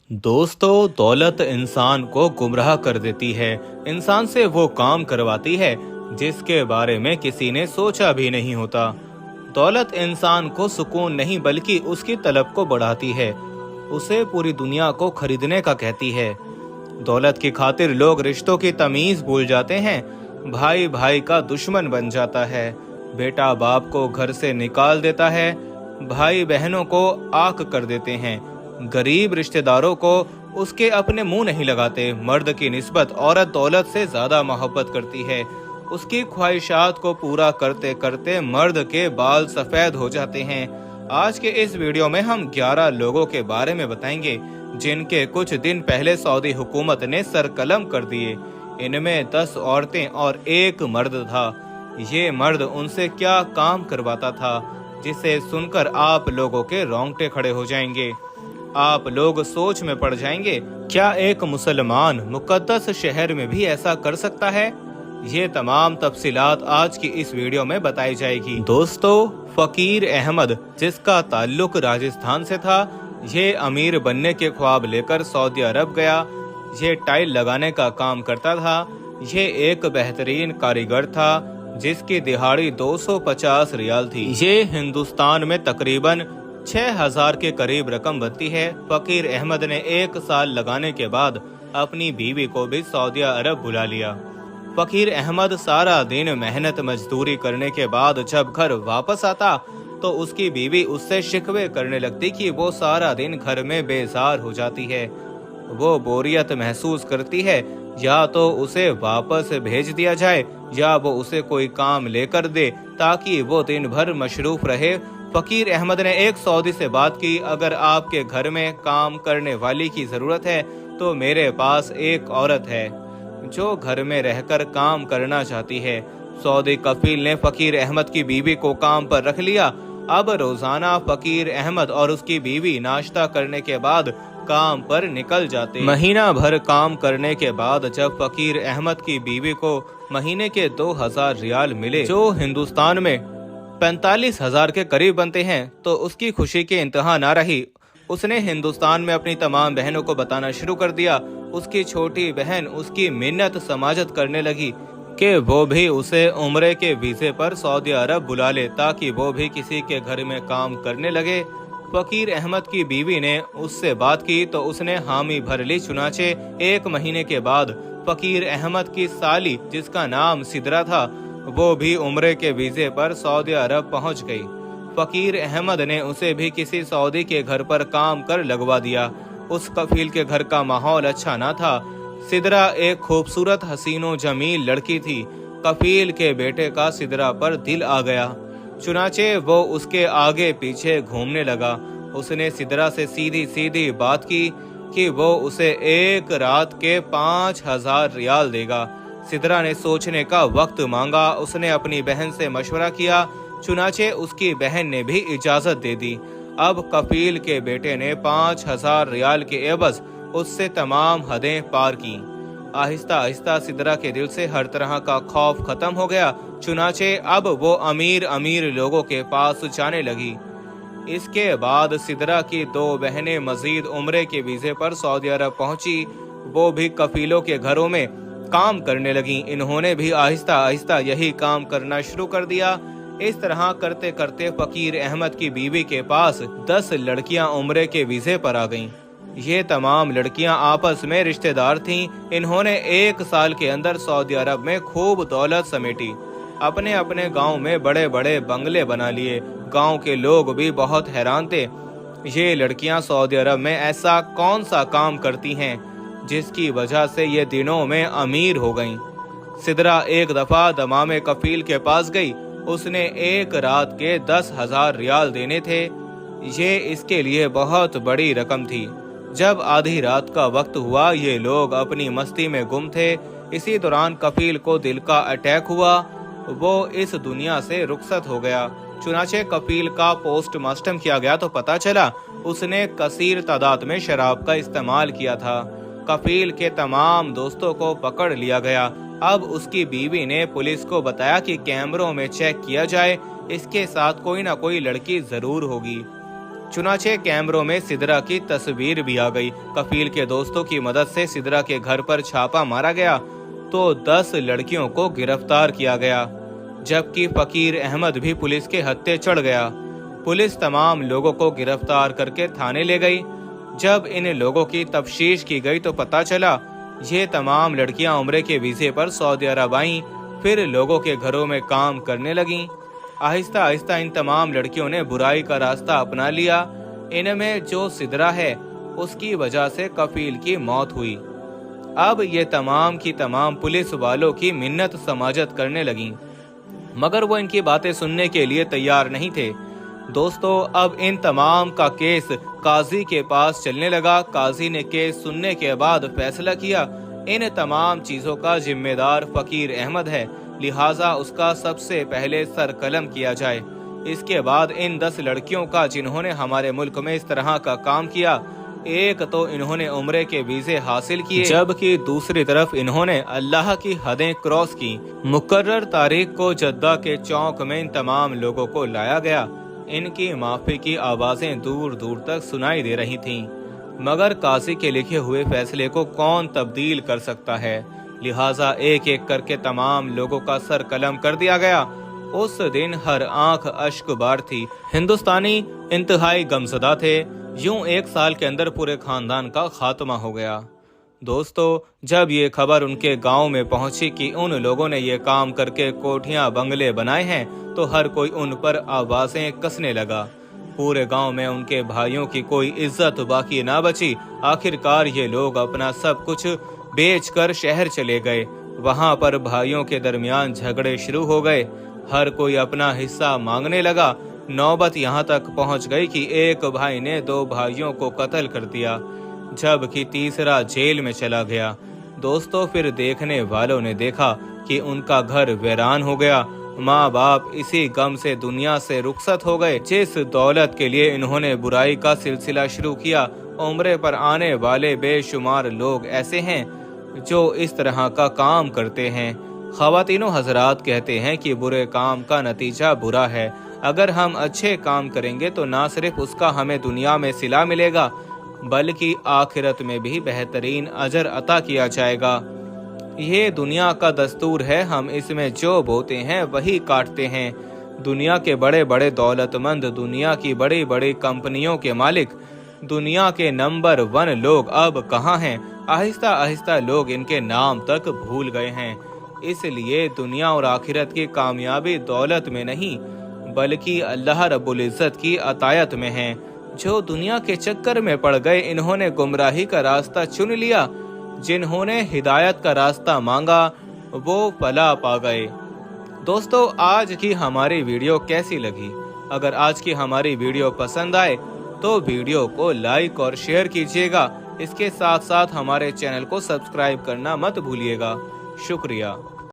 दोस्तों, दौलत इंसान को गुमराह कर देती है। इंसान से वो काम करवाती है जिसके बारे में किसी ने सोचा भी नहीं होता। दौलत इंसान को सुकून नहीं बल्कि उसकी तलब को बढ़ाती है, उसे पूरी दुनिया को खरीदने का कहती है। दौलत की खातिर लोग रिश्तों की तमीज भूल जाते हैं, भाई भाई का दुश्मन बन जाता है, बेटा बाप को घर से निकाल देता है, भाई बहनों को आक कर देते हैं, गरीब रिश्तेदारों को उसके अपने मुंह नहीं लगाते। मर्द की निस्बत औरत दौलत से ज्यादा मोहब्बत करती है। उसकी ख्वाहिशात को पूरा करते करते मर्द के बाल सफेद हो जाते हैं। आज के इस वीडियो में हम 11 लोगों के बारे में बताएंगे जिनके कुछ दिन पहले सऊदी हुकूमत ने सरकलम कर दिए। इनमें 10 औरतें और 1 मर्द था। ये मर्द उनसे क्या काम करवाता था जिसे सुनकर आप लोगों के रोंगटे खड़े हो जाएंगे। आप लोग सोच में पड़ जाएंगे, क्या एक मुसलमान मुकद्दस शहर में भी ऐसा कर सकता है? ये तमाम तफसीलात आज की इस वीडियो में बताई जाएगी। दोस्तों, फकीर अहमद जिसका ताल्लुक राजस्थान से था, ये अमीर बनने के ख्वाब लेकर सऊदी अरब गया। ये टाइल लगाने का काम करता था। ये एक बेहतरीन कारीगर था जिसकी दिहाड़ी 250 रियाल थी। ये हिंदुस्तान में तकरीबन 6000 के करीब रकम बनती है। फकीर अहमद ने 1 साल लगाने के बाद अपनी बीवी को भी सऊदी अरब बुला लिया। फकीर अहमद सारा दिन मेहनत मजदूरी करने के बाद जब घर वापस आता तो उसकी बीवी उससे शिकवे करने लगती कि वो सारा दिन घर में बेजार हो जाती है। वो बोरियत महसूस करती है, या तो उसे वापस भेज दिया जाए या वो उसे कोई काम लेकर दे ताकि वो दिन भर मशरूफ रहे। फकीर अहमद ने एक सऊदी से बात की, अगर आपके घर में काम करने वाली की जरूरत है तो मेरे पास एक औरत है जो घर में रहकर काम करना चाहती है। सऊदी कफील ने फकीर अहमद की बीवी को काम पर रख लिया। अब रोजाना फकीर अहमद और उसकी बीवी नाश्ता करने के बाद काम पर निकल जाते। महीना भर काम करने के बाद जब फकीर अहमद की बीवी को महीने के 2000 रियाल मिले, जो हिंदुस्तान में 45,000 के करीब बनते हैं, तो उसकी खुशी की इंतहा ना रही। उसने हिंदुस्तान में अपनी तमाम बहनों को बताना शुरू कर दिया। उसकी छोटी बहन उसकी मिन्नत समाजत करने लगी कि वो भी उसे उम्रे के वीजे पर सऊदी अरब बुला ले ताकि वो भी किसी के घर में काम करने लगे। फकीर अहमद की बीवी ने उससे बात की तो उसने हामी भर ली। चुनाचे 1 महीने के बाद फकीर अहमद की साली जिसका नाम सिदरा था, वो भी उम्रे के वीजे पर सऊदी अरब पहुंच गई। फकीर अहमद ने उसे भी किसी सऊदी के घर पर काम कर लगवा दिया। उस कफील के घर का माहौल अच्छा ना था। सिदरा एक खूबसूरत हसीनो जमील लड़की थी। कफील के बेटे का सिदरा पर दिल आ गया। चुनाचे वो उसके आगे पीछे घूमने लगा। उसने सिदरा से सीधी सीधी बात की कि वो उसे एक रात के 5000 रियाल देगा। सिदरा ने सोचने का वक्त मांगा। उसने अपनी बहन से मशवरा किया। चुनाचे उसकी बहन ने भी इजाजत दे दी। अब कफील के बेटे ने 5000 रियाल के एवज उससे तमाम हदें पार की। आहिस्ता आहिस्ता सिदरा के दिल से हर तरह का खौफ खत्म हो गया। चुनाचे अब वो अमीर अमीर लोगों के पास जाने लगी। इसके बाद सिदरा की 2 बहनें मजीद उम्रे के वीजे पर सऊदी अरब पहुंची। वो भी कफीलों के घरों में काम करने लगी। इन्होंने भी आहिस्ता आहिस्ता यही काम करना शुरू कर दिया। इस तरह करते करते फकीर अहमद की बीवी के पास 10 लड़कियां उम्रे के वीजे पर आ गईं। ये तमाम लड़कियां आपस में रिश्तेदार थीं। इन्होंने 1 साल के अंदर सऊदी अरब में खूब दौलत समेटी। अपने अपने गांव में बड़े बड़े बंगले बना लिए। गांव के लोग भी बहुत हैरान थे, ये लड़कियां सऊदी अरब में ऐसा कौन सा काम करती हैं जिसकी वजह से ये दिनों में अमीर हो गईं। सिदरा एक दफा दमामे कफील के पास गई। उसने एक रात के 10,000 रियाल देने थे। ये इसके लिए बहुत बड़ी रकम थी। जब आधी रात का वक्त हुआ, ये लोग अपनी मस्ती में गुम थे। इसी दौरान कफील को दिल का अटैक हुआ। वो इस दुनिया से रुखसत हो गया। चुनाचे कफील का पोस्टमार्टम किया गया तो पता चला उसने कसीर तादाद में शराब का इस्तेमाल किया था। कफील के तमाम दोस्तों को पकड़ लिया गया। अब उसकी बीवी ने पुलिस को बताया कि कैमरों में चेक किया जाए, इसके साथ कोई ना कोई लड़की जरूर होगी। चुनाचे कैमरों में सिदरा की तस्वीर भी आ गई। कफील के दोस्तों की मदद से सिदरा के घर पर छापा मारा गया तो 10 लड़कियों को गिरफ्तार किया गया, जबकि फकीर अहमद भी पुलिस के हत्थे चढ़ गया। पुलिस तमाम लोगों को गिरफ्तार करके थाने ले गई। जब इन लोगों की तफ्तीश की गई तो पता चला ये तमाम लड़कियां उम्रे के वीजे पर सऊदी अरब आईं, फिर लोगों के घरों में काम करने लगीं। आहिस्ता आहिस्ता इन तमाम लड़कियों ने बुराई का रास्ता अपना लिया। इनमें जो सिदरा है उसकी वजह से कफील की मौत हुई। अब ये तमाम की तमाम पुलिस वालों की मिन्नत समाजत करने लगीं, मगर वो इनकी बातें सुनने के लिए तैयार नहीं थे। दोस्तों, अब इन तमाम का केस काजी के पास चलने लगा। काजी ने केस सुनने के बाद फैसला किया इन तमाम चीजों का जिम्मेदार फकीर अहमद है, लिहाजा उसका सबसे पहले सर कलम किया जाए। इसके बाद इन 10 लड़कियों का जिन्होंने हमारे मुल्क में इस तरह का काम किया, एक तो इन्होंने उम्रे के वीजे हासिल किए, जबकि दूसरी तरफ इन्होंने अल्लाह की हदें क्रॉस की। मुकर्रर तारीख को जद्दा के चौक में इन तमाम लोगों को लाया गया। इनकी माफी की आवाजें दूर दूर तक सुनाई दे रही थीं, मगर काजी के लिखे हुए फैसले को कौन तब्दील कर सकता है, लिहाजा एक एक करके तमाम लोगों का सर कलम कर दिया गया। उस दिन हर आंख अश्कबार थी। हिंदुस्तानी इंतहाई गमज़दा थे। यूं 1 साल के अंदर पूरे खानदान का खात्मा हो गया। दोस्तों, जब ये खबर उनके गांव में पहुंची कि उन लोगों ने ये काम करके कोठियां बंगले बनाए हैं, तो हर कोई उन पर आवाजें कसने लगा। पूरे गांव में उनके भाइयों की कोई इज्जत बाकी ना बची। आखिरकार ये लोग अपना सब कुछ बेचकर शहर चले गए। वहां पर भाइयों के दरमियान झगड़े शुरू हो गए। हर कोई अपना हिस्सा मांगने लगा। नौबत यहाँ तक पहुँच गई कि एक भाई ने 2 भाइयों को कत्ल कर दिया, जबकि तीसरा जेल में चला गया। दोस्तों, फिर देखने वालों ने देखा कि उनका घर वीरान हो गया। माँ बाप इसी गम से दुनिया से रुखसत हो गए। जिस दौलत के लिए इन्होंने बुराई का सिलसिला शुरू किया, उम्रे पर आने वाले बेशुमार लोग ऐसे हैं जो इस तरह का काम करते हैं। ख़वातीनो हजरात कहते हैं कि बुरे काम का नतीजा बुरा है। अगर हम अच्छे काम करेंगे तो ना सिर्फ उसका हमें दुनिया में सिला मिलेगा, बल्कि आखिरत में भी बेहतरीन अजर अता किया जाएगा। ये दुनिया का दस्तूर है, हम इसमें जो बोते हैं वही काटते हैं। दुनिया के बड़े बड़े दौलतमंद, दुनिया की बड़ी बड़ी कंपनियों के मालिक, दुनिया के नंबर 1 लोग अब कहाँ हैं? आहिस्ता आहिस्ता लोग इनके नाम तक भूल गए हैं। इसलिए दुनिया और आखिरत की कामयाबी दौलत में नहीं, बल्कि अल्लाह रब्बुल इज्जत की अतायत में है। जो दुनिया के चक्कर में पड़ गए, इन्होंने गुमराही का रास्ता चुन लिया। जिन्होंने हिदायत का रास्ता मांगा, वो फलाह पा गए। दोस्तों, आज की हमारी वीडियो कैसी लगी? अगर आज की हमारी वीडियो पसंद आए तो वीडियो को लाइक और शेयर कीजिएगा। इसके साथ साथ हमारे चैनल को सब्सक्राइब करना मत भूलिएगा। शुक्रिया।